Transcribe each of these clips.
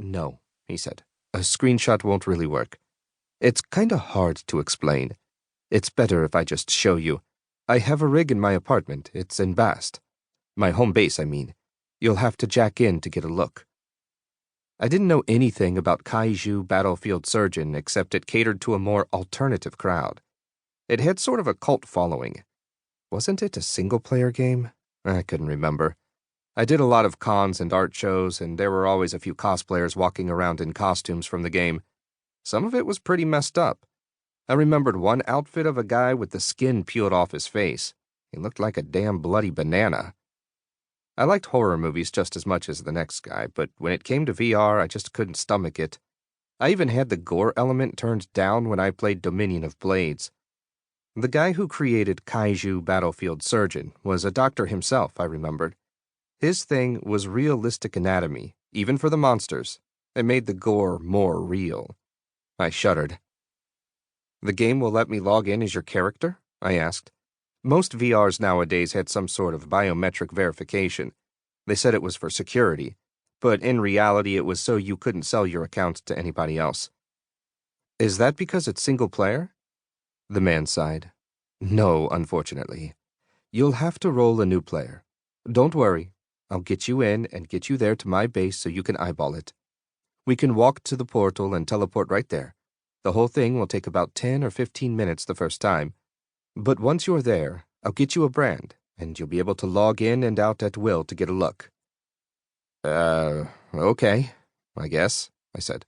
No, he said. A screenshot won't really work. It's kinda hard to explain. It's better if I just show you. I have a rig in my apartment. It's in Bast. My home base, I mean. You'll have to jack in to get a look. I didn't know anything about Kaiju Battlefield Surgeon except it catered to a more alternative crowd. It had sort of a cult following. Wasn't it a single-player game? I couldn't remember. I did a lot of cons and art shows, and there were always a few cosplayers walking around in costumes from the game. Some of it was pretty messed up. I remembered one outfit of a guy with the skin peeled off his face. He looked like a damn bloody banana. I liked horror movies just as much as the next guy, but when it came to VR, I just couldn't stomach it. I even had the gore element turned down when I played Dominion of Blades. The guy who created Kaiju Battlefield Surgeon was a doctor himself, I remembered. His thing was realistic anatomy, even for the monsters. It made the gore more real. I shuddered. The game will let me log in as your character? I asked. Most VRs nowadays had some sort of biometric verification. They said it was for security, but in reality it was so you couldn't sell your account to anybody else. Is that because it's single player? The man sighed. No, unfortunately. You'll have to roll a new player. Don't worry. I'll get you in and get you there to my base so you can eyeball it. We can walk to the portal and teleport right there. The whole thing will take about 10 or 15 minutes the first time. But once you're there, I'll get you a brand, and you'll be able to log in and out at will to get a look. Okay, I guess, I said.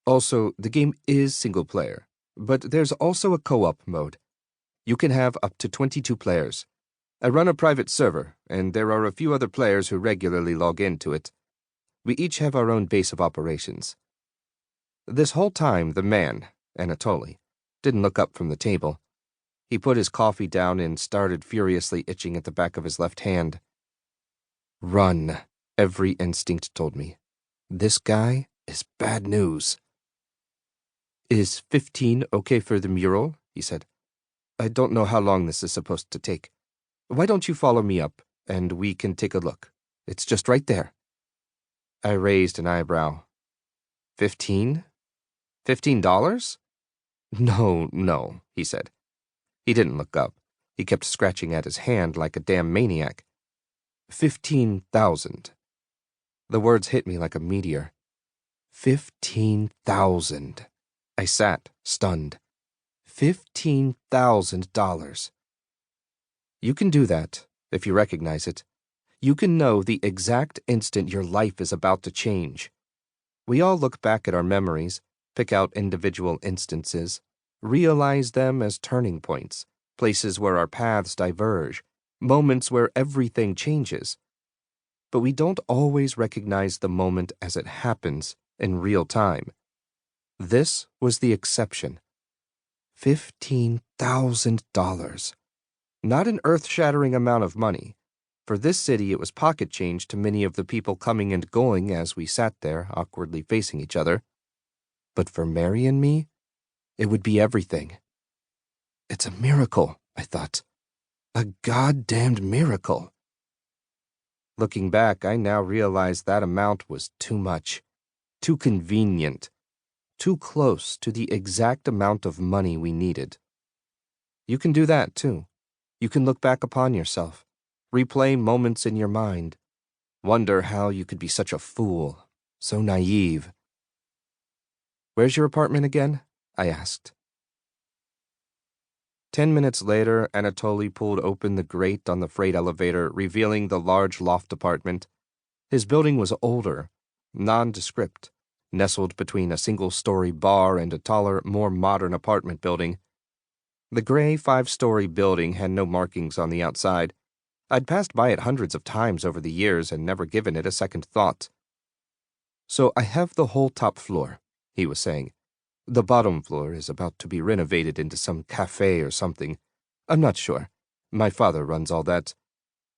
Also, the game is single player, but there's also a co-op mode. You can have up to 22 players. I run a private server, and there are a few other players who regularly log into it. We each have our own base of operations. This whole time, the man, Anatoly, didn't look up from the table. He put his coffee down and started furiously itching at the back of his left hand. Run, every instinct told me. This guy is bad news. Is 15 okay for the mural? He said. I don't know how long this is supposed to take. Why don't you follow me up, and we can take a look? It's just right there. I raised an eyebrow. 15? $15? No, he said. He didn't look up. He kept scratching at his hand like a damn maniac. 15,000. The words hit me like a meteor. 15,000. I sat, stunned. $15,000. You can do that, if you recognize it. You can know the exact instant your life is about to change. We all look back at our memories, pick out individual instances, realize them as turning points, places where our paths diverge, moments where everything changes. But we don't always recognize the moment as it happens in real time. This was the exception. $15,000. Not an earth-shattering amount of money. For this city, it was pocket change to many of the people coming and going as we sat there, awkwardly facing each other. But for Mary and me, it would be everything. It's a miracle, I thought. A goddamned miracle. Looking back, I now realized that amount was too much, too convenient, too close to the exact amount of money we needed. You can do that, too. You can look back upon yourself, replay moments in your mind, wonder how you could be such a fool, so naive. Where's your apartment again? I asked. 10 minutes later, Anatoly pulled open the grate on the freight elevator, revealing the large loft apartment. His building was older, nondescript, nestled between a single-story bar and a taller, more modern apartment building. The gray 5-story building had no markings on the outside. I'd passed by it hundreds of times over the years and never given it a second thought. So I have the whole top floor, he was saying. The bottom floor is about to be renovated into some cafe or something. I'm not sure. My father runs all that.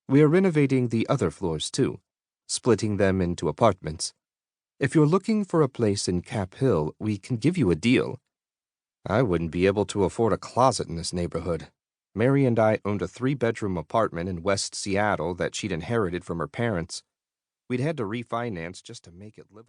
We are renovating the other floors too, splitting them into apartments. If you're looking for a place in Cap Hill, we can give you a deal. I wouldn't be able to afford a closet in this neighborhood. Mary and I owned a 3-bedroom apartment in West Seattle that she'd inherited from her parents. We'd had to refinance just to make it livable.